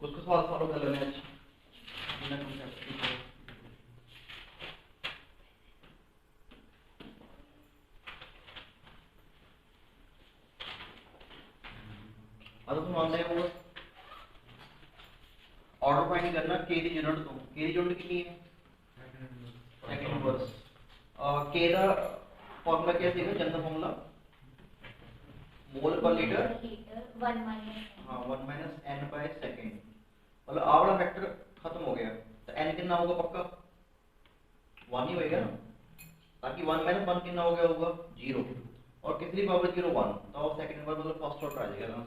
कुछ कुछ सवाल फॉलो कर लेने आज बिना कंसेप्ट के। अब तुम मान रहे हो ऑर्डर फाइंड करना के दी यूनिट तो के दी यूनिट कितनी है सेकंड इनवर्स के दा फार्मूला क्या सीखा जनरल फार्मूला मोल पर लीटर 1 माइनस हां 1 माइनस n बाय सेकंड। मतलब आ वाला फैक्टर खत्म हो गया तो n कितना होगा पक्का 1 ही होएगा ना, ताकि 1 माइनस 1 कितना हो गया होगा 0 और कितनी पावर 0 1 तो सेकंड इनवर्स मतलब फर्स्ट ऑर्डर आ जाएगा ना,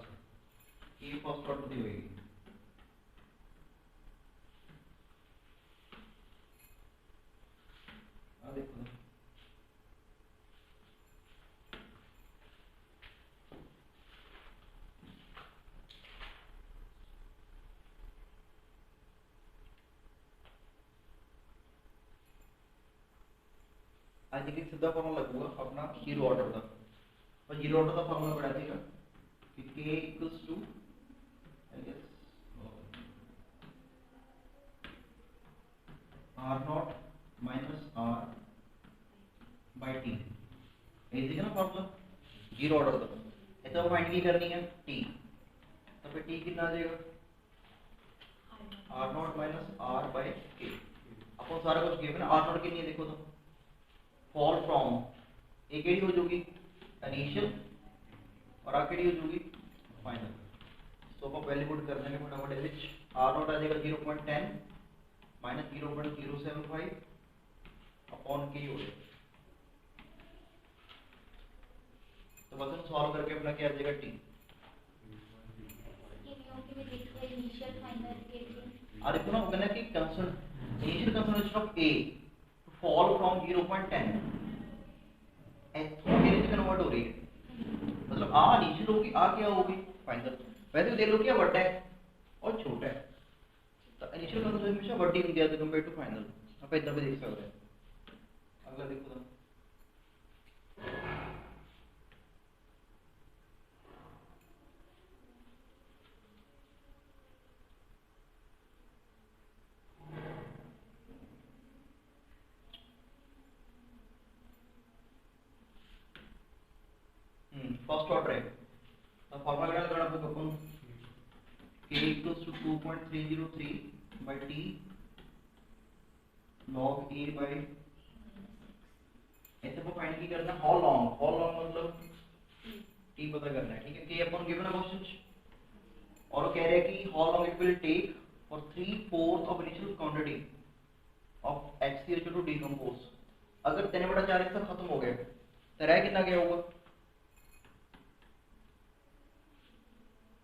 ये फर्स्ट ऑर्डर दी होगी। आ देखो आज एक सीधा फॉर्मूला लगूगा अपना जीरो ऑर्डर का, और जीरो ऑर्डर का फॉर्मूला पढ़ा देगा कि k equals to I guess r nought minus r by t। ऐसे का ना फॉर्मूला जीरो ऑर्डर का, ऐसा फाइंड की करनी है t, तो फिर t कितना आ जाएगा r nought minus r by k। अपन सारा कुछ गिवन है, r नॉट कितनी है देखो तो फॉल फ्रॉम ए केड़ी हो जाएगी इनिशियल और आ केड़ी हो जाएगी फाइनल। तो आप वैल्यू पुट कर देंगे फटाफट विच आर नॉट आ जाएगा 0.10 माइनस 0.075 अपॉन के हो जाएगा। तो बस हम सॉल्व करके अपना क्या आ जाएगा टी। इनिशियल फाइनल के लिए आ देखो ना वो कहना कि initial concentration of A fall from 0.10 मेरे से कन्वर्ट हो रही है, मतलब आ इनिशियल होगी आ क्या होगी फाइनल। वैसे तो देख लो क्या बड़ा है और छोटा है, तो इनिशियल कंसंट्रेशन हमेशा बड़ी होती है कंपेयर टू फाइनल। आप इधर भी देख सकते हैं। अगला देखो तो फर्स्ट ऑर्डर है तो फॉर्मूला क्या लगाना होगा अपन k equals to 2.303 by t log a by ऐसे को फाइंड की करना हाउ लॉन्ग मतलब t पता करना है, ठीक है। k अपन गिवन है क्वेश्चन और वो कह रहे हैं कि how long it will take for 3/4 of initial quantity of HCl to decompose. अगर 3/4 इसका खत्म हो गया तो रह कितना गया होगा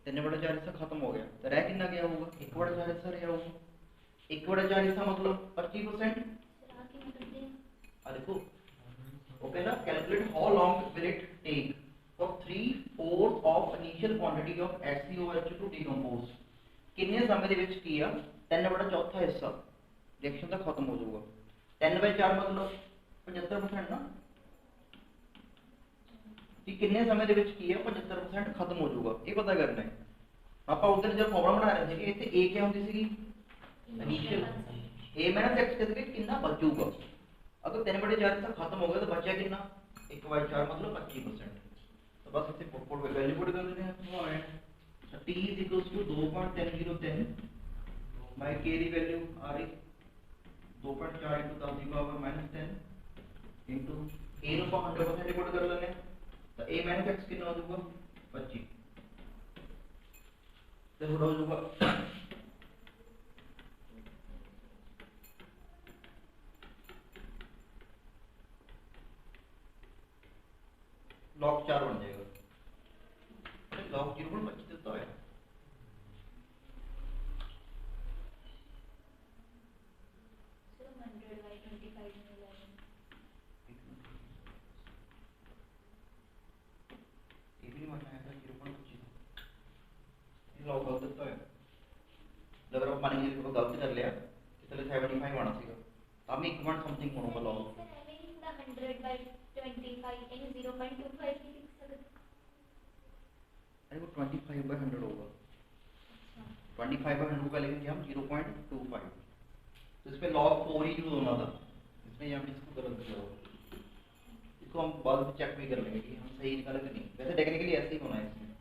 3/4 इसका खत्म हो गया तो रह कितना गया होगा 1/4 इसका रहा होगा। 1/4 इसका मतलब 25%। देखो ओके ना, calculate how long will it take for 3/4 of initial quantity of HCOH to decompose. कितने समय ਦੇ ਵਿੱਚ ਕੀ ਆ 3/4 हिस्सा रिएक्शन तक खत्म हो जाऊगा। 3/4 मतलब 75% ना, कि कितने समय ਦੇ ਵਿੱਚ ਕੀ ਆ 75% खत्म हो जाऊगा, ये पता करना है। ਆਪਾਂ ਉਧਰ ਜਦ ਫਾਰਮੂਲਾ ਬਣਾ ਰਹੇ ਸੀਗੇ ਇੱਥੇ a ਕੀ ਹੁੰਦੀ ਸੀਗੀ इनिशियल a माइनस x करके कितना बचूगा। अगर 3/4 तक खत्म हो गया तो बचा कितना 1/4 मतलब 25%। तो बस इसे पुट वैल्यू पुट कर देते हैं हमारे t is equals to 2.1010 by k की वैल्यू आ रही 2.4 into 10 की पावर -10 into a नो 100% पुट कर लेने तो a माइनस x कितना हो जाएगा 25। तो हो जाएगा log 4 बन जाएगा। log 0.25 देता है log गलत देता है। अगर आप मान लीजिए गलत कर लिया तो चले 75 आना सीगा अब मैं 1 समथिंग होगा log 100/25 इन 0.25 अरे वो 25/100 होगा। 25/100 का लिखेंगे हम 0.25। तो इसमें log 4 ही यूज होना था, इसमें यहाँ पे इसको गलत किया होगा। इसको हम बाद में चेक भी कर लेंगे कि हम सही निकाले कि नहीं। वैसे टेक्निकली ऐसे ही होना है इसमें।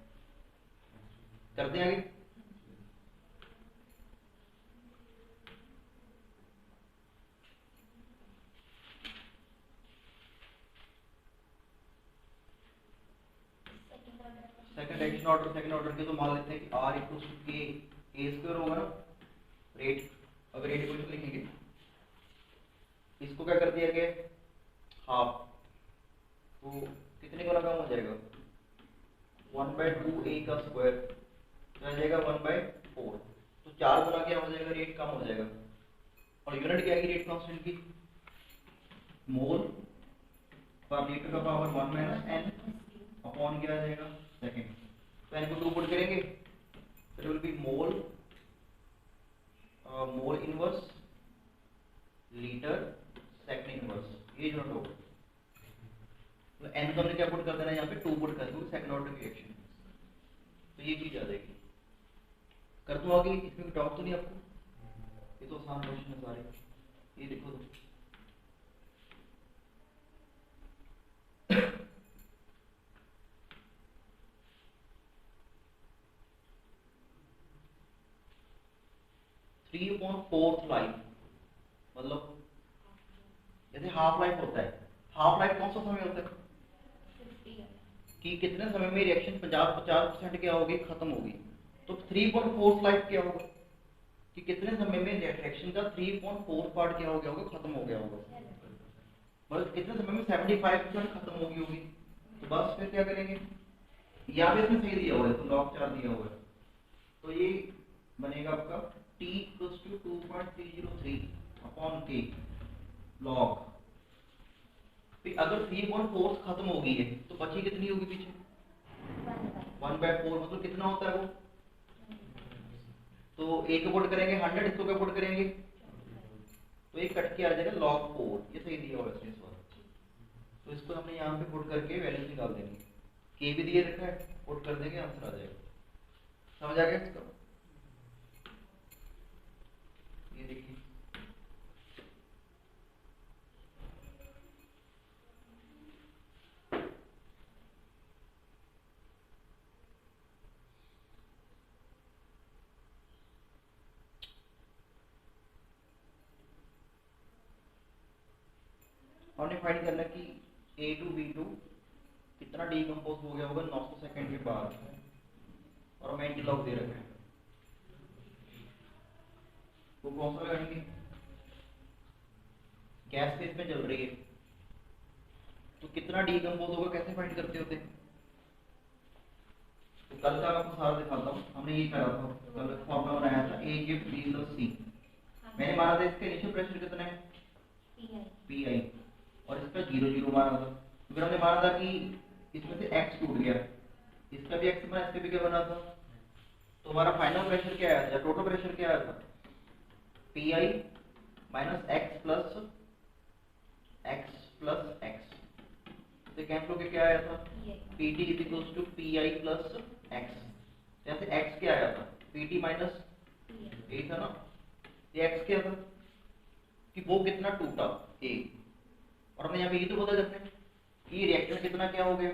करते हैं आगे। Second action order, second order के तो मान लेते हैं कि r equals to k a square होगा ना रेट। अब रेट इक्वेशन लिखेंगे, इसको क्या कर दिया गया हाफ, तो कितने को लगा हो जाएगा 1/2 a का स्क्वायर, तो आ जाएगा 1/4। तो 4 गुना क्या हो जाएगा, रेट कम हो जाएगा। और यूनिट क्या है रेट कांस्टेंट की, मोल पर लीटर का पावर 1 - n अपॉन क्या आ जाएगा सेकंड। तो n को 2 पुट करेंगे तो it will be mole mole inverse litre second inverse, ये यूनिट होगा। तो n को हमने क्या पुट कर देना है यहाँ पे 2 पुट कर दूंगा सेकंड ऑर्डर रिएक्शन, तो ये चीज आ जाएगी। कर दूं आगे, इसमें डाउट तो नहीं आपको? ये तो आसान क्वेश्चन है सारे, ये देखो तो। थ्री अपॉन फोर्थ लाइफ मतलब जैसे हाफ लाइफ होता है, हाफ लाइफ कौन सा समय होता है कि कितने समय में रिएक्शन 50% क्या होगी, खत्म होगी। तो 3.4 लाइफ क्या होगा कि कितने समय में रिएक्शन का 3.4 पार्ट क्या हो गया होगा, खत्म हो गया होगा। मतलब कितने समय में 75% खत्म होगी होगी। तो बस फिर क्या करेंगे, या फिर इसमें सही दिया हुआ है तो log 4 दिया हुआ है, तो ये बनेगा आपका t equals to 2.303 upon k log। फिर अगर 3.4 खत्म हो गई है तो बची कितनी होगी पीछे 1/4, मतलब कितना होता है वो। तो एक को पुट करेंगे 100, इसको क्या पुट करेंगे, तो एक कट के आ जाएगा log 4, ये सही दिया हुआ है इस बार। तो इसको हमने यहाँ पे पुट करके वैल्यू निकाल देंगे, k भी दिए रखा है, पुट कर देंगे आंसर आ जाएगा। समझ आ गया इसका? ये देखिए हमने फाइंड करना कि A to B2 कितना डीकंपोज हो गया होगा 900 सेकंड के बाद, और हमें एंटीलॉग दे रखा है। वो कौन सा लगाएंगे, गैस फेज में चल रही है तो कितना डीकंपोज होगा, कैसे फाइंड करते होते। तो कल का आपको सारा दिखाता हूँ, हमने ये करा था, कल फॉर्मूला बनाया था A गिव B + C। मैंने माना था इसका इनिशियल प्रेशर कितना है PI, और इसका 0 माना था। फिर हमने माना था कि इसमें से x टूट गया, इसका भी x बना, इसका भी क्या बना था। तो हमारा फाइनल प्रेशर क्या आया था, टोटल प्रेशर क्या आया था PI - x प्लस x। तो कैंसिल होके क्या आया था PT = PI + x। जैसे x क्या आया था PT - यही था ना, ये x क्या था कि वो कितना टूटा A। और हमें यहाँ पे ये तो पता करते हैं कि रिएक्शन कितना क्या हो गया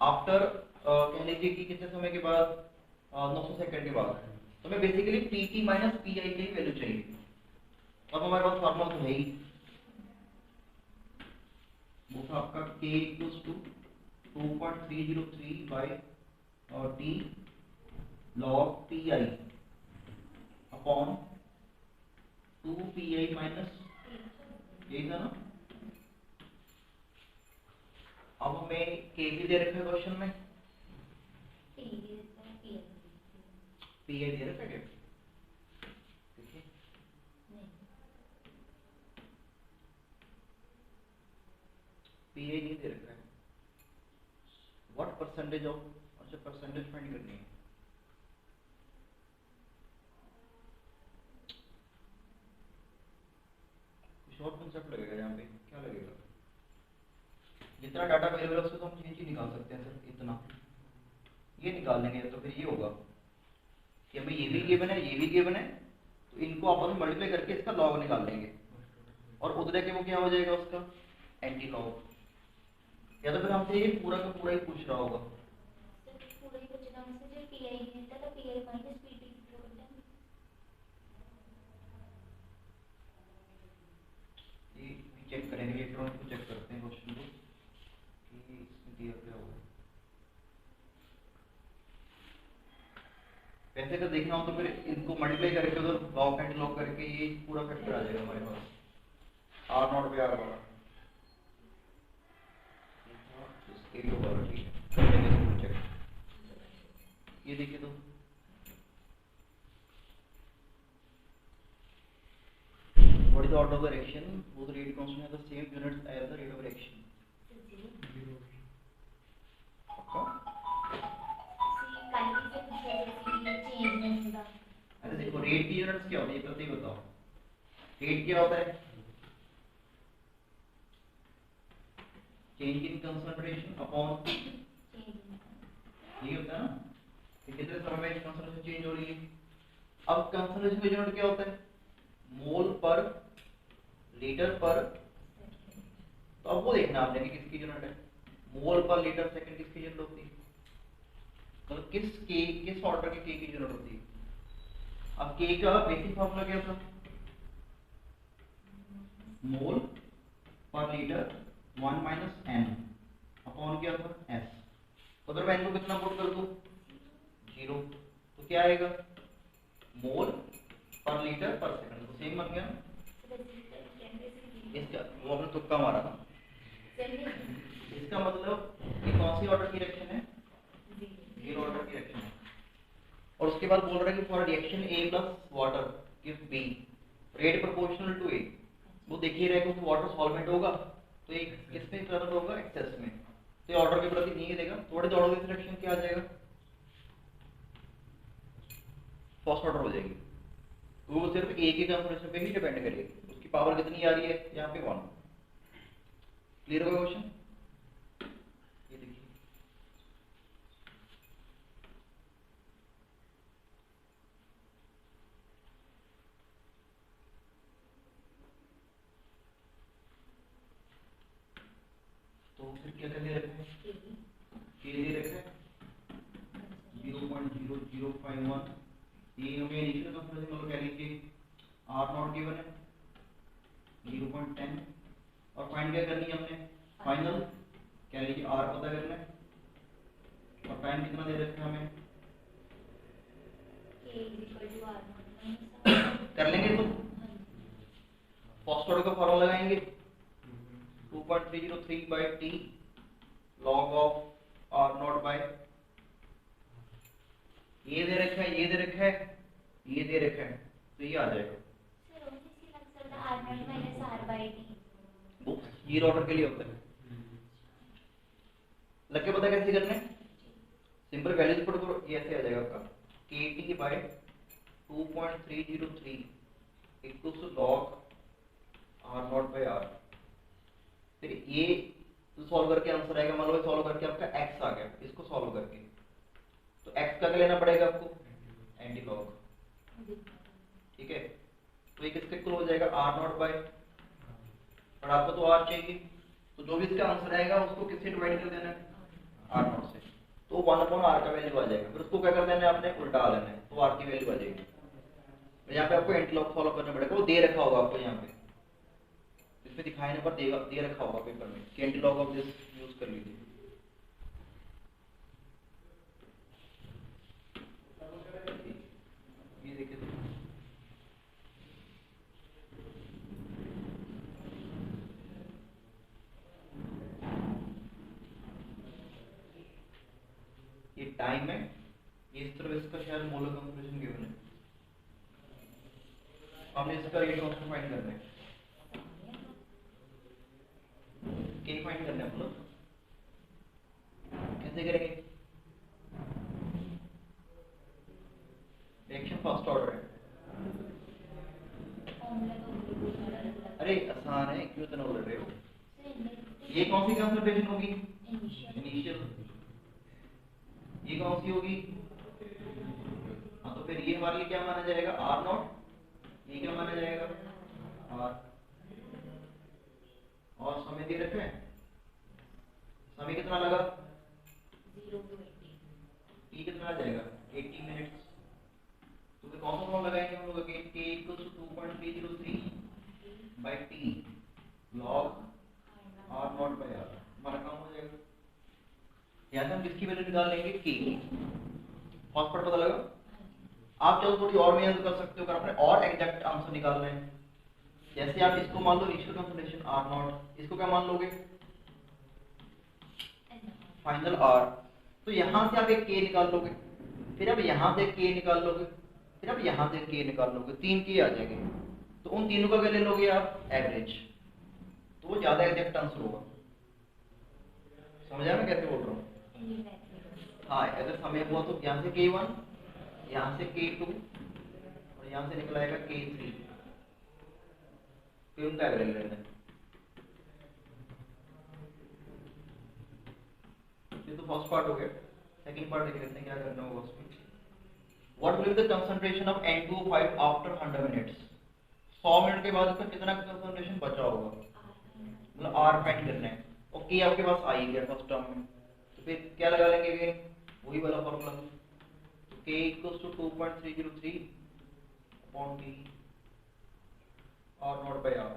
आफ्टर कह लीजिए कि कितने समय के बाद 900 सेकंड के बाद। तो हमें बेसिकली PT - PI की वैल्यू चाहिए। अब हमारे पास फार्मूला तो है ही, वो था आपका K = 2.303/T log PI upon 2PI minus, यही था ना। अब हमें K भी दे रखा है क्वेश्चन में, PI दे रखा है क्या, देखिए PI नहीं दे रखा है। व्हाट परसेंटेज ऑफ, अच्छा परसेंटेज फाइंड करनी है। शॉर्ट कॉन्सेप्ट लगेगा यहाँ पे, क्या लगेगा, जितना डाटा अवेलेबल है उससे तो हम ये चीज निकाल सकते हैं सर, इतना ये निकाल लेंगे तो फिर ये होगा कि हमें ये भी गिवन है, ये भी गिवन है, तो इनको आपस में मल्टीप्लाई करके इसका लॉग निकाल लेंगे और उधर के वो क्या हो जाएगा उसका एंटी लॉग। या तो फिर हमसे ये पूरा का पूरा ही पूछ रहा होगा। पूरा ही कुछ ना हमसे जो पीआई देता था पीआई माइनस पीटी ये चेक करेंगे, इलेक्ट्रॉनिक को चेक करते हैं क्वेश्चन को कि इसमें दिया क्या होगा। वैसे अगर देखना हो तो फिर इनको मल्टीप्लाई करके उधर लॉग एंटी लॉग करके ये पूरा फैक्टर आ जाएगा हमारे पास आर नॉट पे आर वाला। ये देखिए तो what is the order of the reaction? Both rate constant have the same units as the rate of reaction. अरे देखो रेट की यूनिट्स क्या होती है पहले ही बताओ। रेट क्या होता है? चेंज इन कंसंट्रेशन अपॉन ये होता है ना कि कितने समय में कंसंट्रेशन चेंज हो रही है। अब कंसंट्रेशन का यूनिट क्या होता है? मोल पर लीटर पर। तो अब वो देखना आपने कि किसकी यूनिट है। मोल पर लीटर सेकंड किसकी यूनिट होती है, मतलब किस ऑर्डर के के की यूनिट होती है। अब के का बेसिक फॉर्मूला क्या था? मोल पर लीटर 1 माइनस एन अपॉन क्या था एस। तो अगर मैं इनको कितना पुट कर दूं 0 तो क्या आएगा मोल पर लीटर पर सेकंड। तो सेम बन गया ना इसका, वो आपने तुक्का मारा था। इसका मतलब ये कौन सी ऑर्डर की रिएक्शन है? 0 ऑर्डर की रिएक्शन है। और उसके बाद बोल रहा है कि for reaction A plus water give B rate proportional to A। वो देखिए रहेगा कि वाटर सॉल्वेंट होगा तो एक किसमें प्रेजेंट होगा एक्सेस में, तो ऑर्डर के प्रति नहीं देगा। थोड़े दौड़ों की रिएक्शन क्या आ जाएगा फर्स्ट ऑर्डर हो जाएगी। तो वो सिर्फ A के कंसंट्रेशन पे ही डिपेंड करेगी, उसकी पावर कितनी आ रही है यहाँ पे 1। क्लियर होगा क्वेश्चन? ये देखिए तो फिर क्या कर दे रखे हैं के दे रखे हैं 0.0051। ये हमें इनिशियल कंसंट्रेशन मतलब कह लीजिए आर नॉट गिवन है 0.10 और फाइंड क्या करनी है हमने फाइनल कह लीजिए आर पता करना है और टाइम कितना दे रखा है हमें कर लेंगे। तो फर्स्ट ऑर्डर का फॉर्मूला लगाएंगे 2.303 by t log of r not by ये दे रखा है, ये दे रखा है, ये दे रखा है, तो ये आ जाएगा। वो जीरो ऑर्डर के लिए होता है। लग के पता कैसे करना है? सिंपल वैल्यूज पुट करो, ये ऐसे आ जाएगा आपका kt by 2.303 equals to log r not by r। फिर ये सॉल्व करके आंसर आएगा, मान लो सॉल्व करके आपका x आ गया, इसको सॉल्व करके तो x का क्या लेना पड़ेगा आपको एंटी लॉग, ठीक है। तो ये किसके इक्वल हो जाएगा r नॉट बाय, और आपको तो r चाहिए तो जो भी इसका आंसर आएगा उसको किससे डिवाइड कर देना है r नॉट से, तो 1/r का वैल्यू आ जाएगा। फिर उसको क्या कर देना है आपने उल्टा लेना है तो r की वैल्यू आ जाएगी। तो यहाँ पे आपको एंटी लॉग फॉलो करना पड़ेगा, वो दे रखा होगा आपको यहाँ पे इसमें दिखाने पर दे रखा होगा पेपर में कि anti log of this use कर लीजिए। ये देखिए ये टाइम है, ये इस तरह इसका शायद मोलर कंसंट्रेशन गिवन है, हमने इसका रेट ऑफ फाइंड करना है, के फाइंड करना है। मतलब कैसे करेंगे? रिएक्शन फर्स्ट ऑर्डर है, अरे आसान है, क्यों इतना बोल रहे हो? ये कौन सी कंसंट्रेशन होगी इनिशियल, ये कौन सी होगी? हाँ तो फिर ये हमारे लिए क्या माना जाएगा, आर नॉट, ये क्या माना जाएगा, आर। और समय दे रखे हैं, समय कितना लगा, 0 to 80, टी कितना आ जाएगा, 80 मिनट्स। तो फिर कौन सा फॉर्म लगाएंगे हम लोग अगेन, k इक्वल्स टू 2.303 बाय T log R naught by R, हमारा काम हो जाएगा। यहाँ से हम किसकी वैल्यू निकाल लेंगे, k की। फर्स्ट पार्ट पता लगा। आप चाहो थोड़ी और मेहनत कर सकते हो, अगर आपने और एग्जैक्ट आंसर निकालना है, जैसे आप इसको मान लो इनिशियल कंसंट्रेशन आर नॉट, इसको क्या मान लोगे, फाइनल आर। तो यहाँ से आप एक k निकाल लोगे, फिर आप यहाँ से k निकाल लोगे, फिर आप यहाँ से k निकाल लोगे, 3 k आ जाएंगे। तो उन तीनों का क्या ले लोगे आप, एवरेज, तो वो ज्यादा एग्जैक्ट आंसर होगा। समझा मैं कैसे बोल रहा हूँ। हाँ, अगर समय हुआ तो यहाँ से k1, यहाँ से k2 और यहाँ से निकल आएगा k3, फिर उनका एवरेज लेना है। ये तो फर्स्ट पार्ट हो गया। सेकंड पार्ट देख लेते हैं क्या करना होगा उसमें। What will be the concentration of N2O5 after 100 minutes? 100 minute के बाद इसका कितना कंसंट्रेशन बचा होगा, मतलब R फाइंड करना है। और K आपके पास आ ही गया फर्स्ट टर्म में, तो फिर क्या लगा लेंगे अगेन, वही वाला formula, K equals to 2.303 upon T R not by R।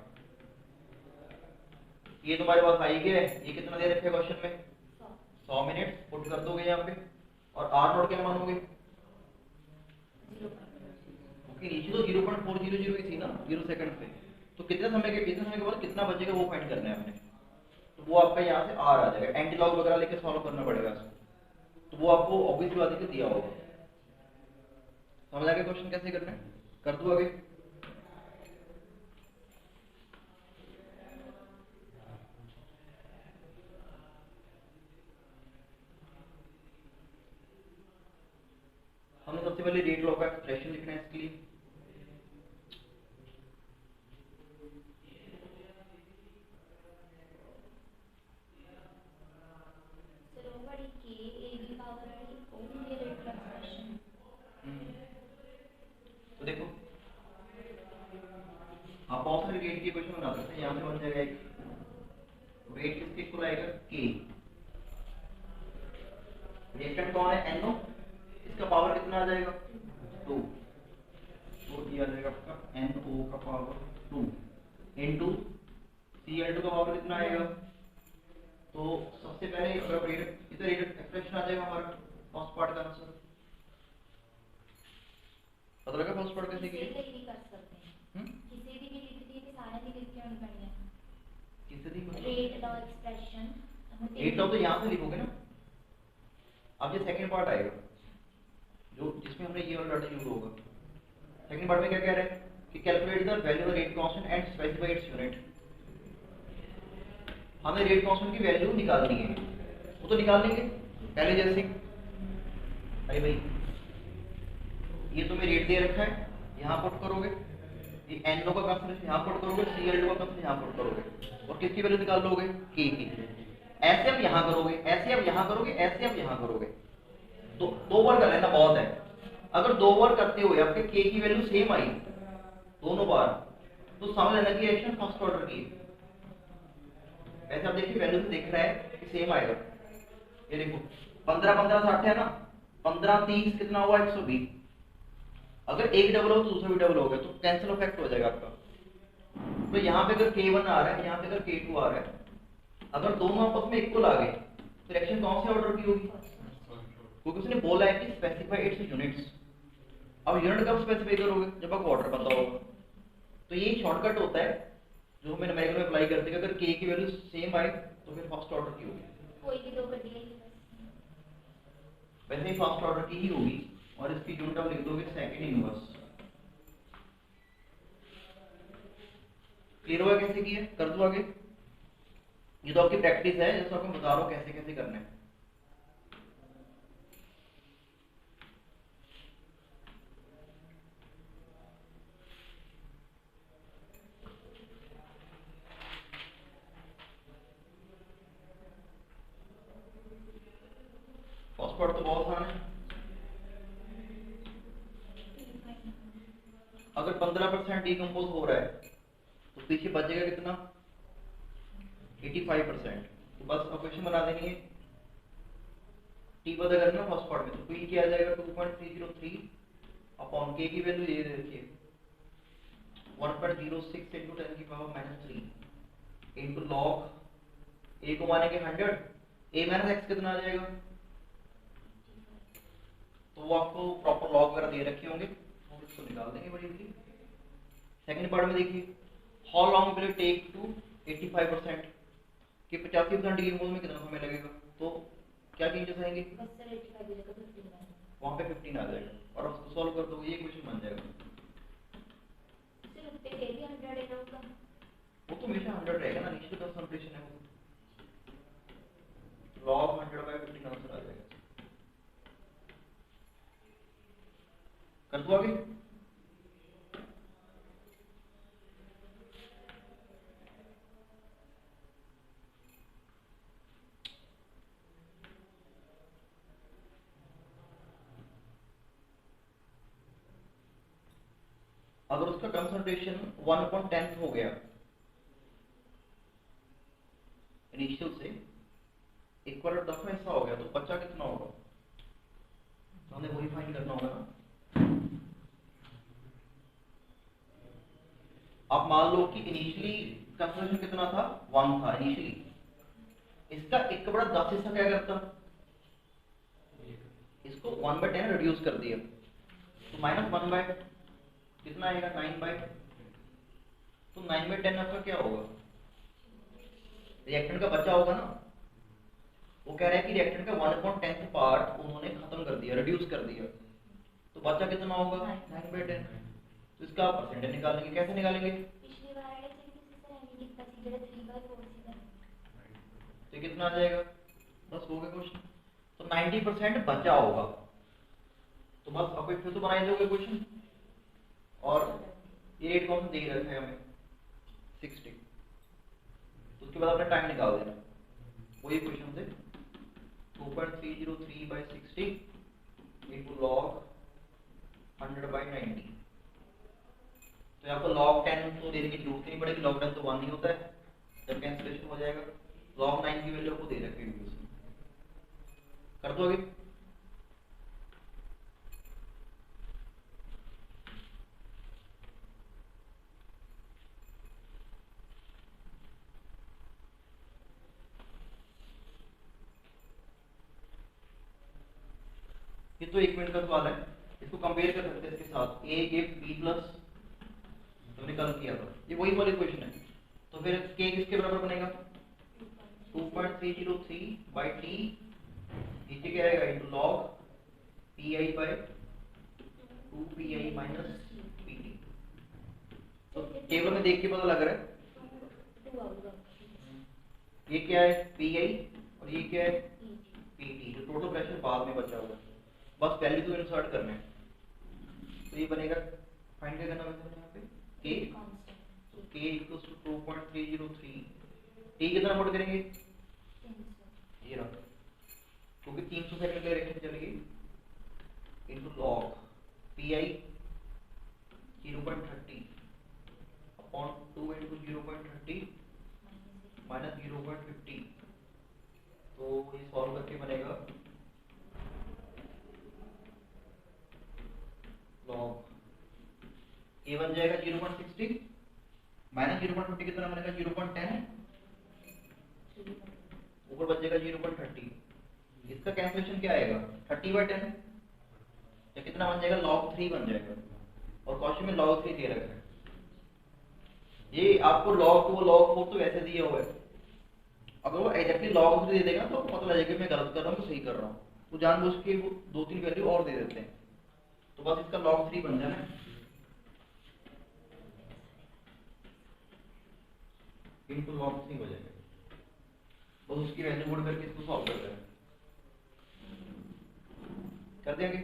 ये तुम्हारे पास आ ही गया है। ये कितना दे रखे क्वेश्चन में, 100 मिनट पुट कर दोगे यहाँ पे, और R नॉट क्या मानोगे, ओके, नीचे तो 0.400 ही थी ना 0 सेकंड पे, तो कितने समय के बाद कितना बचेगा वो फाइंड करना है हमने। तो वो आपका यहाँ से आर आ जाएगा, एंटी लॉग वगैरह लेके सॉल्व करना पड़ेगा इसको, तो वो आपको ऑब्वियसली बात है कि दिया होगा। समझ आ गया क्वेश्चन कैसे करना है, कर दूं आगे। हमने सबसे पहले रेट लॉ का एक्सप्रेशन लिखना है इसके लिए। तो देखो आप बहुत सारे रेट की इक्वेशन बना सकते हैं। यहाँ से बन जाएगा एक रेट किसके इक्वल आएगा, k। रिएक्टेंट कौन है, NO, इसका पावर कितना आ जाएगा, 2। तो ये आ जाएगा आपका NO का पावर 2 इनटू Cl2 का पावर कितना आएगा। तो सबसे पहले इधर रेट एक्सप्रेशन आ जाएगा हमारा फर्स्ट पार्ट का आंसर। पता लगा फर्स्ट पार्ट कैसे किया, किसी भी कर सकते हैं, किसी भी लिख दिए थे, सारे भी लिख के आनी पड़ेगा, किसी भी rate law expression, rate law तो यहाँ से लिखोगे ना। अब ये सेकंड पार्ट आएगा जो जिसमें हमने ये वाला डाटा यूज होगा। सेकंड पार्ट में क्या कह रहे हैं कि calculate the value of rate constant and specify its unit. हमें रेट कांस्टेंट की वैल्यू निकालनी है, वो तो निकाल लेंगे पहले जैसे। अरे भाई ये तुम्हें रेट दे रखा है, यहाँ पुट करोगे, ये NO का कंसंट्रेशन यहाँ पुट करोगे, Cl2 का कंसंट्रेशन यहाँ पुट करोगे, और किसकी वैल्यू निकाल लोगे, K की। ऐसे आप यहाँ करोगे, ऐसे आप यहाँ करोगे, ऐसे आप यहाँ करोगे। दो बार कर लेना बहुत है। अगर 2 बार करते हुए आपके K की वैल्यू सेम आई दोनों बार, तो समझ लेना कि एक्शन फर्स्ट ऑर्डर की है। ऐसे आप देखिए वैल्यू से देख रहा है कि सेम आएगा। ये देखो 15 15 60 है ना, 15 30 कितना हुआ, 120। अगर एक डबल हो तो दूसरा भी डबल हो गया, तो कैंसिल इफेक्ट हो जाएगा आपका। तो यहाँ पे अगर K1 आ रहा है, यहाँ पे अगर K2 आ रहा है, अगर दोनों आपस में इक्वल आ गए तो रिएक्शन कौन से ऑर्डर की होगी, क्योंकि उसने बोला है कि स्पेसिफाई इट्स यूनिट्स। अब यूनिट कब स्पेसिफाई करोगे, जब आपको ऑर्डर पता होगा। तो ये शॉर्टकट होता है जो हमें न्यूमेरिकल में अप्लाई करते हैं। अगर K की वैल्यू सेम आए तो फिर फर्स्ट ऑर्डर की होगी, कोई भी 2 कर दिया, वैसे ही फर्स्ट ऑर्डर की ही होगी, और इसकी यूनिट आप लिख दोगे सेकंड इनवर्स। क्लियर हुआ कैसे किया, कर दो आगे। ये तो आपकी प्रैक्टिस है, जैसे आपको बता रहा हूं कैसे कैसे करना है। फर्स्ट पार्ट तो बहुत आसान है। अगर 15% डिकम्पोज हो रहा है तो पीछे बचेगा कितना 85%। तो बस इक्वेशन बना देनी है, टी पता करना फर्स्ट पार्ट में, तो पी क्या आ जाएगा 2.303 अपॉन के की वैल्यू ये दे रखी है 1.06 इंटू 10 की पावर -3 इंटू लॉग ए को मानेंगे 100, ए माइनस एक्स कितना आ जाएगा, तो वो आपको प्रॉपर लॉग वगैरह दे रखे होंगे, हम इसको निकाल देंगे बड़ी इजीली। सेकंड पार्ट में देखिए how long will it take to 85% कि 85% डिकम्पोज में कितना समय लगेगा, तो क्या चेंजेस आएंगे वहां पे 15 आ जाएगा और उसको सॉल्व कर दो ये क्वेश्चन बन जाएगा। वो तो हमेशा 100 रहेगा ना, निश्चित कंसंट्रेशन है वो, log 100/15 आंसर आ जाएगा। कर दो आगे। अगर उसका कंसंट्रेशन 1/10 हो गया इनिशियल से, एक बार दफा ऐसा हो गया तो बच्चा कितना होगा, तो हमें वही फाइंड करना होगा ना। आप मान लो कि इनिशियली कंसंट्रेशन कितना था 1 था इनिशियली, इसका 1/10 हिस्सा क्या करता, इसको 1/10 रिड्यूस कर दिया, तो -1 कितना आएगा 9 तो 9/10 आपका क्या होगा, रिएक्टेंट का बचा होगा ना। वो कह रहा है कि रिएक्टेंट का 1/10 पार्ट उन्होंने खत्म कर दिया, रिड्यूस कर दिया, तो बचा कितना होगा 9/10। तो इसका परसेंटेज निकालेंगे, कैसे निकालेंगे, तो कितना आ जाएगा, बस हो गया क्वेश्चन। तो 90% बचा होगा, तो बस अब फिर तो बनाई दोगे क्वेश्चन, और ये रेट कौन सा दे रखा है हमें 60, तो उसके बाद अपना टाइम निकाल देना वही क्वेश्चन से 2.303/60 इंटू लॉग 100/90। तो यहाँ पर log 10 तो देने की जरूरत नहीं पड़ेगी, log 10 तो 1 ही होता है, जब कैंसिलेशन हो जाएगा। log 9 की वैल्यू को दे रखी है, कर दो आगे। ये तो 1 मिनट का सवाल है, इसको कंपेयर कर सकते हैं इसके साथ, a गिव b प्लस, हमने कल किया था, ये वही वाली क्वेश्चन है। तो फिर k किसके बराबर बनेगा 2.303/t, नीचे क्या आएगा into log pi/2pi minus pt। तो टेबल में देख के पता लग रहा है ये क्या है pi और ये क्या है pt, जो टोटल प्रेशर बाद में बचा हुआ है, बस वैल्यू तो इंसर्ट करना है। तो ये बनेगा, फाइंड क्या करना है यहाँ पे k, तो k इक्वल्स टू 2.303, t कितना नोट करेंगे ये रहा, क्योंकि 300 सेकंड ले रखे चलेगी, into log pi 0.30 upon 2 into 0.30 minus 0.50। तो ये सॉल्व करके बनेगा log a बन जाएगा 0.60 माइनस 0.50 कितना बनेगा 0.10, ऊपर बच जाएगा 0.30। इसका कैंसिलेशन क्या आएगा 30/10 या कितना बन जाएगा log 3 बन जाएगा, और क्वेश्चन में log 3 दे रखा है। ये आपको log 2 log 4 तो वैसे दिया हुआ है, अगर वो एग्जैक्टली log 3 दे देगा तो पता लगेगा मैं गलत कर रहा हूँ कि सही कर रहा हूँ, तो जानबूझ के वो 2-3 वैल्यू और दे देते हैं, तो बस इसका log 3 बन जाना है इनटू log 3 हो जाएगा, बस उसकी वैल्यू पुट करके इसको सॉल्व कर देना, कर देंगे।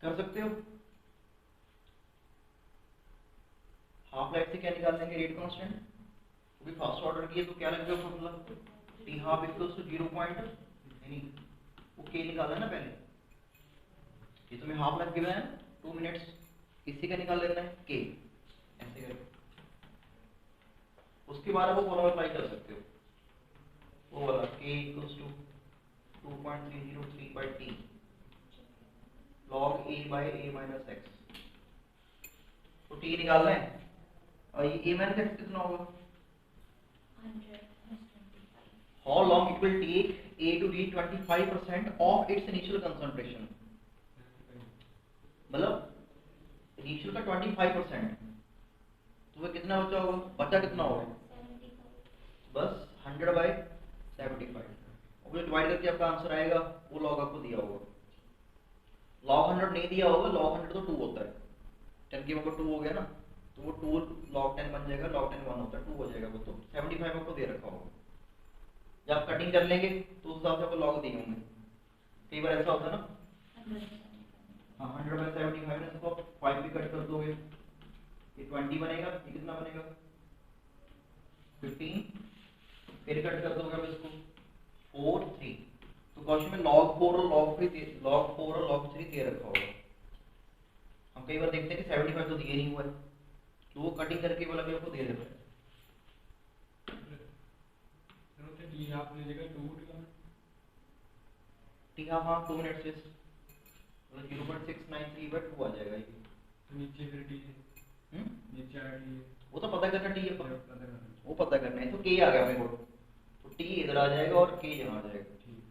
कर सकते हो। हाफ लाइफ से क्या निकाल लेंगे, रेट कांस्टेंट, क्योंकि फर्स्ट ऑर्डर की है तो क्या लगेगा formula, T half equals to 0 point यानी वो के निकालना है ना पहले, ये तो मैं हाफ लाइफ गिवन है 2 मिनट्स, इसी का निकाल लेना है के, ऐसे करके उसके बाद वो फॉर्मूला अप्लाई कर सकते हो, वो वाला के equals to 2.303 by t log a by a minus x, तो t निकालना है और ये a minus x कितना होगा, 125. how long it will take a to reach 25% of its initial concentration, मतलब इनिशियल का 25%, तो वो कितना बचा होगा, बचा कितना होगा 75. बस 100 by 75, और जो डिवाइड करके आपका आंसर आएगा वो लॉग आपको दिया होगा, लॉग 100 नहीं दिया होगा, लॉग 100 तो 2 होता है, 10 की पावर 2 हो गया ना, तो वो 2 लॉग 10 बन जाएगा, लॉग 10 1 होता है 2 हो जाएगा, वो तो 75 आपको दे रखा होगा, जब आप कटिंग कर लेंगे तो उस हिसाब से आपको लॉग दिए होंगे, कई बार ऐसा होता है ना, 175. हाँ 100 by 75 में इसको 5 भी कट कर दोगे, ये 20 बनेगा, ये कितना बनेगा 15, फिर कट कर दोगे अब इसको 4 3, तो क्वेश्चन में log 4 और log 3 दे रखा होगा, हम कई बार देखते हैं कि 75 तो दिए नहीं हुआ है, तो वो कटिंग करके वाला भी आपको दे देता है, टी हाफ ले जगह 2 ठीक है, हाँ 2 मिनट्स वेस्ट, मतलब 0.693 by 2 आ जाएगा ये, तो नीचे फिर टी नीचे आ टी वो तो पता करना टी है, पता करना वो पता करना है, तो के आ गया अपने को, तो टी इधर आ जाएगा और के यहाँ आ जाएगा,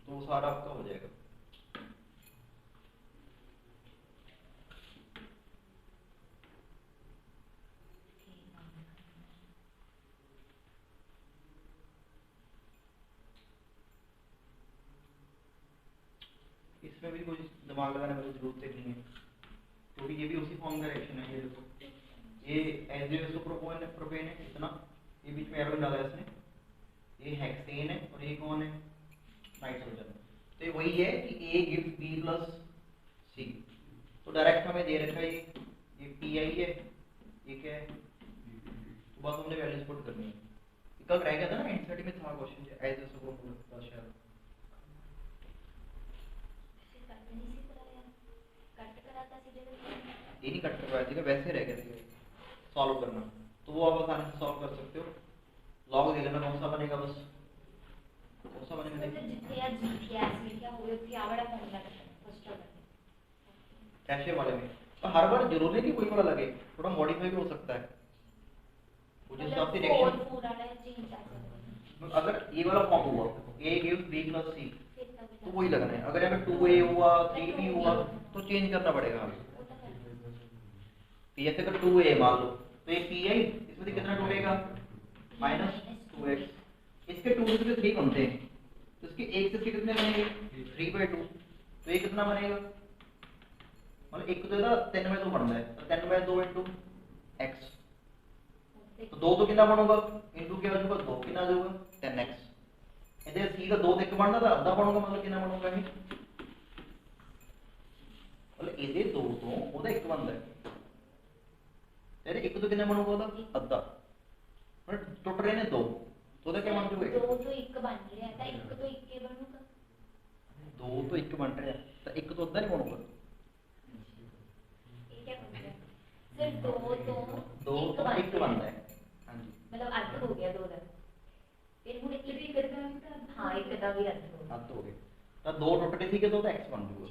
तो वो सारा आपका हो जाएगा। इसमें भी कुछ दिमाग लगाने वाली जरूरत नहीं है, क्योंकि ये भी उसी फॉर्म का रिएक्शन है, ये देखो ये एज़ोप्रोपेन है इतना, ये बीच में एरो डाला है इसने, ये हेक्सेन है और ये कौन है नाइट्रोजन, तो ये वही है कि A gives B plus C, तो डायरेक्ट हमें दे रखा है ये PI है, ये क्या है, तो बस हमने वैल्यूज पुट करनी है, कल रह गया था ना एनसीईआरटी में था क्वेश्चन एज़ोप्रोपेन का शायद, ये नहीं कट करवाया था, वैसे रह गया था सॉल्व करना, तो वो आप आसानी से सॉल्व कर सकते हो, लॉग दे लेना कौन सा बनेगा, बस कौन सा बनेगा कैशे वाले में, तो हर बार जरूर नहीं कि कोई वाला लगे, थोड़ा मॉडिफाई भी हो सकता है, मुझे हिसाब से रिएक्शन, अगर ये वाला फॉर्म हुआ A gives B plus C तो वही लगना है, अगर यहाँ 2A हुआ 3B हुआ तो चेंज करना पड़ेगा हमें, तो जैसे अगर 2A मान लो तो ये PI इसमें से कितना टूटेगा -2x, इसके 2 से 3 बनते हैं, तो इसके 1 से इसके कितने बनेंगे 3/2, तो ये कितना बनेगा, मतलब एक तो था 10/2 बनना है, तो 10/2 into x, तो 2 तो कितना बनूगा इनटू क्या हो जाएगा 2 कितना आ जाएगा 10x, इधर c का 2 देख बनना था आधा बनूगा, मतलब कितना बनूगा ये, मतलब ਇਹਦੇ 2 ਤੋਂ ਉਹਦਾ 1 बनदा है, तेरे 1 ਤੋਂ कितना बनूगा ਉਹਦਾ आधा, मतलब टूट रहे ने 2 तो ਉਹਦਾ क्या बन जाएगा 2 तो 1 बन रहा है, 1 तो 1 बनूगा, 2 तो 1 बन रहा है, तो 1 तो अद्धा नहीं बनूगा, ये क्या बन रहा है सिर्फ 2 तो 2 तो 1 बनता है, हां जी मतलब अर्थ हो गया 2 का, फिर मुझे ये भी करना है, हां एक का भी अर्थ हो गया, अर्थ हो गया, तो 2 टूट रहे थे तो x बन जाएगा,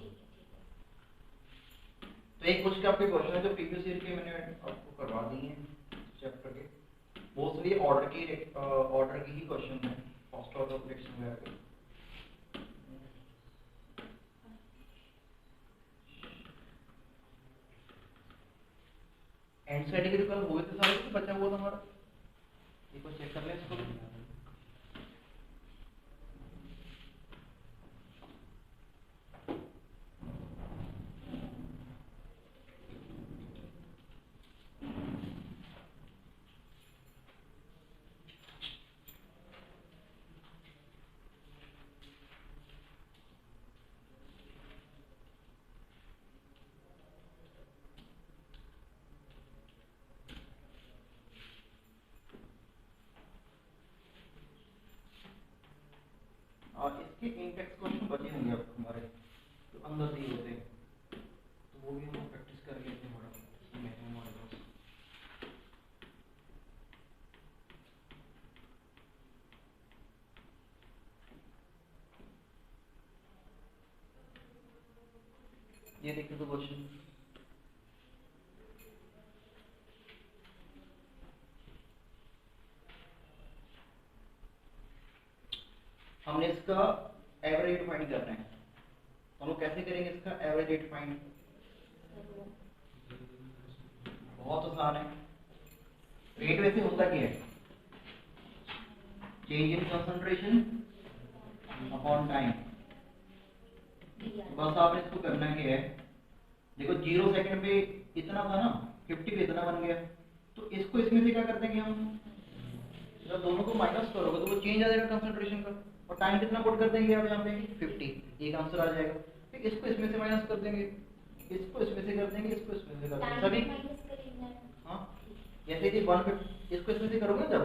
तो एक कुछ के आपके क्वेश्चन है जो प्रीवियस ईयर के मैंने आपको करवा दी हैं चैप्टर के, मोस्टली ऑर्डर की ही क्वेश्चन है, फर्स्ट ऑर्डर ऑपरेशन वगैरह के, एनसीईआरटी के कल हुए थे सारे, कुछ बचा हुआ था हमारा, एक बार चेक कर लें इसको, के इंटेक्स क्वेश्चन बचे होंगे आपको हमारे तो अंदर से ही होते हैं, तो वो भी हम प्रैक्टिस कर लेते हैं थोड़ा मैक्सिमम हमारे पास। ये देखिए तो क्वेश्चन हमने इसका एवरेज रेट फाइंड करना है, हम लोग कैसे करेंगे इसका एवरेज रेट फाइंड? बहुत आसान है। रेट वैसे होता क्या है? Change in concentration upon time. बस आपने इसको करना क्या है, देखो 0 सेकंड पे इतना था ना, 50 पे इतना बन गया, तो इसको इसमें से क्या कर देंगे हम, जब दोनों को माइनस करोगे तो वो चेंज आ जाएगा कंसंट्रेशन का, और टाइम कितना पुट कर देंगे आप यहाँ पे 50, एक आंसर आ जाएगा। फिर इसको इसमें से माइनस कर देंगे, इसको इसमें से कर देंगे, इसको इसमें से कर देंगे सभी। हाँ जैसे कि 150 इसको इसमें से करोगे जब,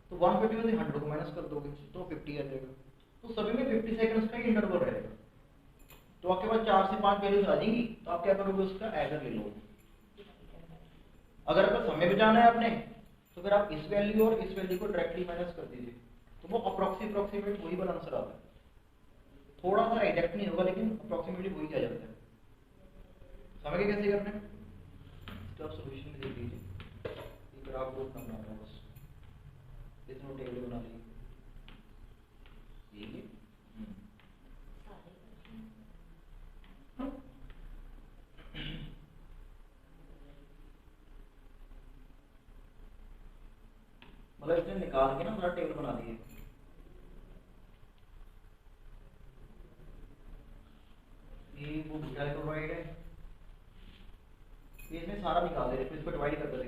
तो 150 में से 100 को माइनस कर दोगे तो 50 आ जाएगा। तो सभी में 50 सेकंड्स का इंटरवल रहेगा, तो आपके पास 4 से 5 वैल्यूज आ जाएंगी, तो आप क्या करोगे उसका एगर ले लो। अगर आपका समय बचाना है आपने, तो फिर आप इस वैल्यू और इस वैल्यू को डायरेक्टली माइनस कर दीजिए, तो वो अप्रोक्सीमेट वही वाला आंसर आता है। थोड़ा सा एग्जैक्ट नहीं होगा लेकिन अप्रोक्सीमेटली वही आ जाता है। समझ गए कैसे करना है? तो आप सॉल्यूशन में देख लीजिए, ये ग्राफ को उतना बनाना है, बस इसमें टेबल बना लीजिए। मतलब इसने निकाल के ना पूरा टेबल बना दिए। ये वो बुटाइल क्लोराइड है, ये इसमें सारा निकाल दे रहे, फिर इसको डिवाइड कर दे,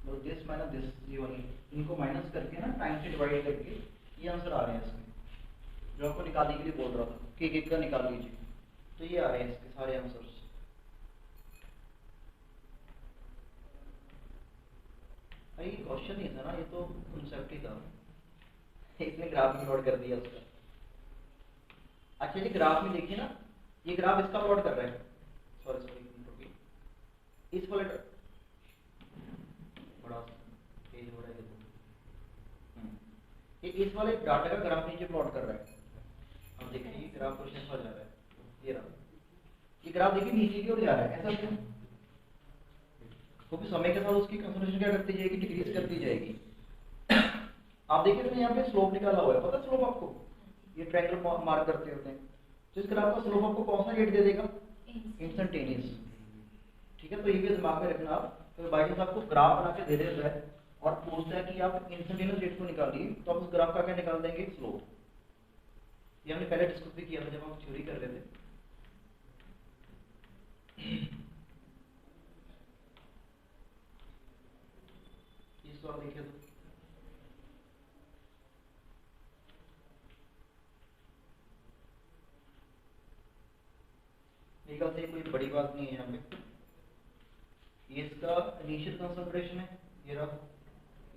मतलब दिस माइनस दिस, ये वाली इनको माइनस करके ना टाइम से डिवाइड करके ये आंसर आ रहे हैं इसमें, जो आपको निकालने के लिए बोल रहा था कि एक का निकाल लीजिए, तो ये आ रहे हैं इसके सारे आंसर्स। अरे ये क्वेश्चन नहीं था ना, ये तो कॉन्सेप्ट ही था, इसने ग्राफ में प्लॉट कर दिया उसका। अच्छा जी ग्राफ में देखिए ना, ये ग्राफ इसका प्लॉट कर रहा है, सॉरी इस वाले बड़ा पेज बड़ा है, ये इस वाले डाटा का ग्राफ नीचे प्लॉट कर रहा है। अब देखिए ग्राफ क्वेश्चन पर जा रहा है, ये रहा, ये ग्राफ देखिए नीचे की ओर जा रहा है, ऐसा क्यों? क्योंकि समय के साथ उसकी कंसंट्रेशन क्या करती जाएगी, डिक्रीज करती जाएगी। आप देखिए तो यहाँ पे स्लोप निकाला हुआ है, पता है स्लोप आपको, ये ट्रायंगल मार्क करते होते हैं, तो इस ग्राफ का स्लोप आपको कौन सा रेट दे देगा? इंस्टेंटेनियस। ठीक है, तो ये भी दिमाग में रखना आप, तो बाई चांस आपको ग्राफ बना के दे देता है और पूछता है कि आप इंस्टेंटेनियस रेट को निकालिए, तो आप उस ग्राफ का क्या निकाल देंगे? स्लोप। ये हमने पहले डिस्कस भी किया था जब हम थ्योरी कर रहे थे। इस बार देखिए तो निकलते ही कोई बड़ी बात नहीं है यहाँ पे। ये इसका इनिशियल कंसंट्रेशन है, ये रहा,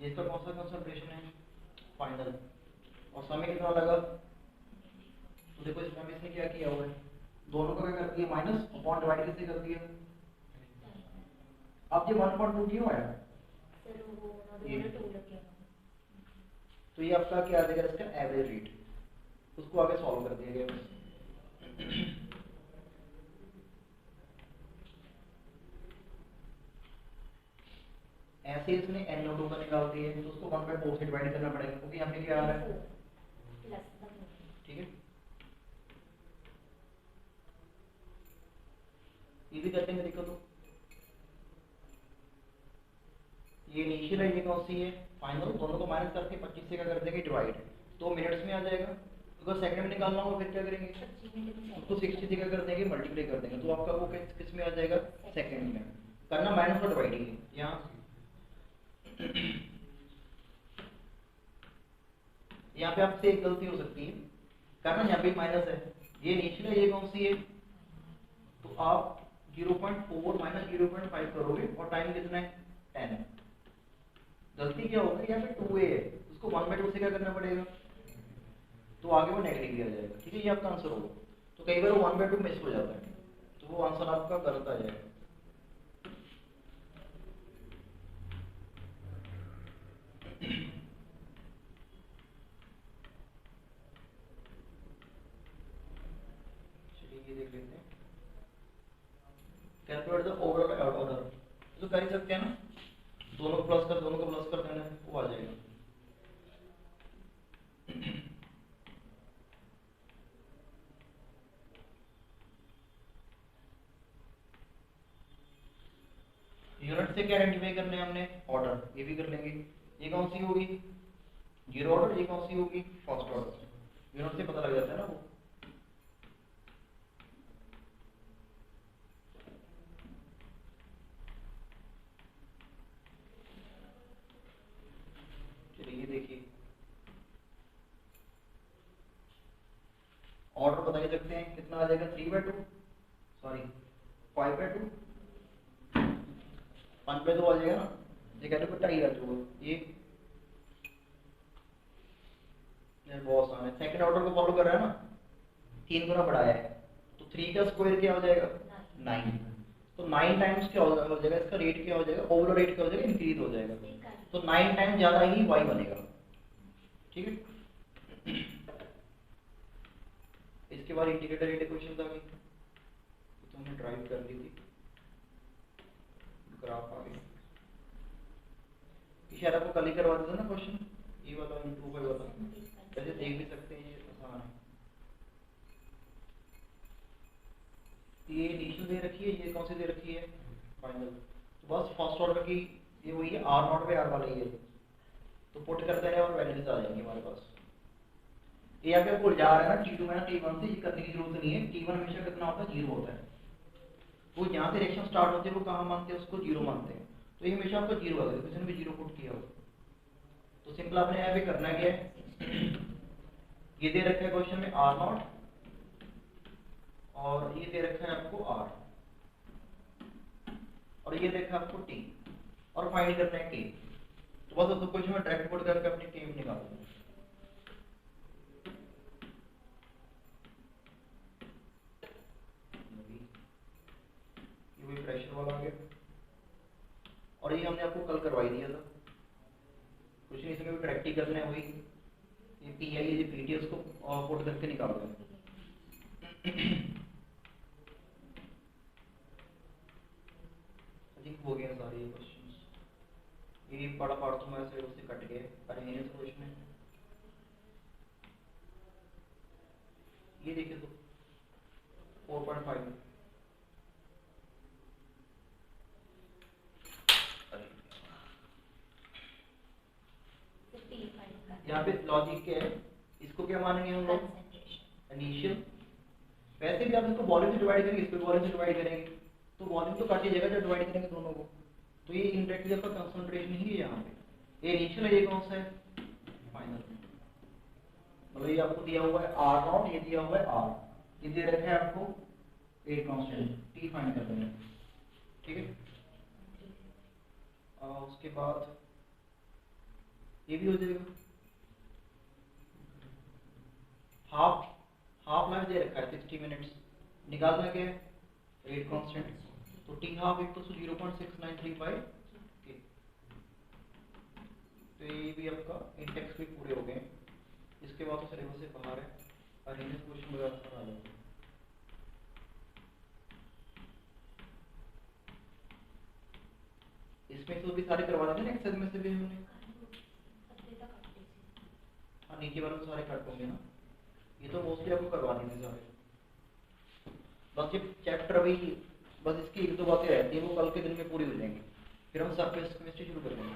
ये इसका कौन सा कंसंट्रेशन है? फाइनल। और समय कितना लगा? तो देखो इसमें इसने क्या किया हुआ है, दोनों का क्या कर दिया? माइनस अपॉन डिवाइड कैसे कर दिया? अब ये 1.2 क्यों आया? तो ये आपका क्या आ जाएगा? इसका एवरेज रेट, उसको आगे सॉल्व कर दिया गया बस। ऐसे इसने NO2 का निकाल दिया है, तो उसको 1/4 से डिवाइड करना पड़ेगा, क्योंकि यहाँ पे क्या आ रहा है? ठीक है, ये भी करते हैं देखो, तो ये इनिशियल है, ये कौन सी है? फाइनल। दोनों को माइनस करके 25 से क्या कर देंगे? डिवाइड, तो मिनट्स में आ जाएगा। तो अगर सेकंड में निकालना होगा फिर क्या करेंगे? उसको 60 से क्या कर देंगे? मल्टीप्लाई कर देंगे, तो आपका वो किस में आ जाएगा? सेकंड में। करना माइनस और डिवाइड ही है यहाँ। यहाँ पे आपसे एक गलती हो सकती है, करना यहाँ पे माइनस है, ये इनिशियल है, ये कौन सी है? तो आप 0.4 माइनस 0.5 करोगे और टाइम कितना है? 10 है। गलती क्या होगी? यहाँ पे 2a है, उसको 1/2 से क्या करना पड़ेगा? तो आगे वो नेगेटिव ही आ जाएगा। ठीक है, ये आपका आंसर होगा। तो कई बार वो 1/2 मिस हो जाता है, तो वो आंसर आपका गलत आ जाएगा। चलिए ये देख लेते हैं, कैलकुलेट द ओवरऑल ऑर्डर, तो कर ही सकते हैं ना, दोनों को प्लस कर देना है, वो आ जाएगा। यूनिट से क्या आइडेंटिफाई करने हैं हमने, ऑर्डर, ये भी कर लेंगे। ये कौन सी होगी, जीरो ऑर्डर, ये कौन सी होगी, फर्स्ट ऑर्डर। यूनिट से पता लग जाता है ना वो। चलिए ये देखिए, ऑर्डर बता ही सकते हैं कितना आ जाएगा, 3/2, सॉरी 5/2, 5/2 आ जाएगा ना। ये कहते हैं 2.5 ये बहुत आसान है। सेकंड ऑर्डर को फॉलो कर रहा है ना, 3 गुना बढ़ाया है, तो 3 का स्क्वायर क्या हो जाएगा, 9। तो 9 टाइम्स क्या हो जाएगा, इसका रेट क्या हो जाएगा, ओवरऑल रेट क्या हो जाएगा, इंक्रीज हो जाएगा। तो 9 टाइम ज्यादा ही y बनेगा। ठीक है, इसके बाद इंडिकेटर रेट क्वेश्चन आ गई, तो हमने ड्राइव कर ली थी, ग्राफ आ गया। इशारा को कल ही करवा देता ना क्वेश्चन, ये वाला 2 वाला, वैसे देख भी सकते हैं, ये आसान है। ये इनिशियल दे रखी है, ये कौन सी दे रखी है, फाइनल। तो बस फर्स्ट ऑर्डर की ये वही है, R0 पे R वाला ही है, तो पुट करते हैं और वैल्यूज आ जाएंगी हमारे पास। ये आगे भूल जा रहा है ना, T2 में T1 से ये करने की जरूरत नहीं है। T1 हमेशा कितना होता है, 0 होता है। वो यहाँ से रिएक्शन स्टार्ट होती है, वो कहाँ मानते हैं, उसको 0 मानते हैं। तो ये हमेशा आपको 0 आएगा, किसी ने भी 0 पुट किया हो। तो सिंपल आपने यहाँ पे करना क्या है, ये दे रखा है क्वेश्चन में R0 और ये दे रखा है आपको R और ये देखा आपको T और फाइंड करना है K। तो बस उसको क्वेश्चन में डायरेक्ट पुट करके अपनी K निकाल दो। ये भी प्रेशर वाला आ गया और ये हमने आपको कल करवाई दिया था, कुछ नहीं, इसमें भी प्रैक्टिकल करना है। वही ये PI ये PTS को पुट करके निकाल दो। हो गया सारे ये क्वेश्चंस, ये बड़ा पार्ट तो हमारे साइड से कट गया पर ये क्वेश्चन है। ये देखिए तो 4.5 यहाँ पे लॉजिक क्या है, इसको क्या मानेंगे हम लोग, इनिशियल। वैसे भी आप इसको वॉल्यूम से डिवाइड करेंगे, इसको वॉल्यूम से डिवाइड करेंगे, तो वॉल्यूम तो काट ही जाएगा जब डिवाइड करेंगे दोनों को। तो ये इनडायरेक्टली आपका कंसंट्रेशन ही है यहाँ पे। ये इनिशियल है, ये कौन सा है, फाइनल। मतलब ये आपको दिया हुआ है R0, ये दिया हुआ है R, ये दे रखा है आपको A कांस्टेंट, T फाइंड कर देंगे। ठीक है, उसके बाद ये भी हो जाएगा। हाफ लाइफ दे रखा है 60 मिनट्स, निकालना क्या है, रेट कांस्टेंट। तो T हाफ इक्वल टू 0.6935 के। तो ये भी आपका इंडेक्स भी पूरे हो गए। इसके बाद तो सिलेबस से बाहर है और इंग्लिश क्वेश्चन वगैरह सब आ जाएगा। इसमें तो भी सारे करवा देंगे ना, एक्सेल में से भी हमने, हाँ नीचे वाले तो सारे कट होंगे ना, ये तो मोस्टली आपको करवा देंगे सारे। बस ये चैप्टर अभी बस इसकी 1-2 बातें रहती हैं, वो कल के दिन में पूरी हो जाएंगी, फिर हम सरफेस केमिस्ट्री शुरू कर देंगे।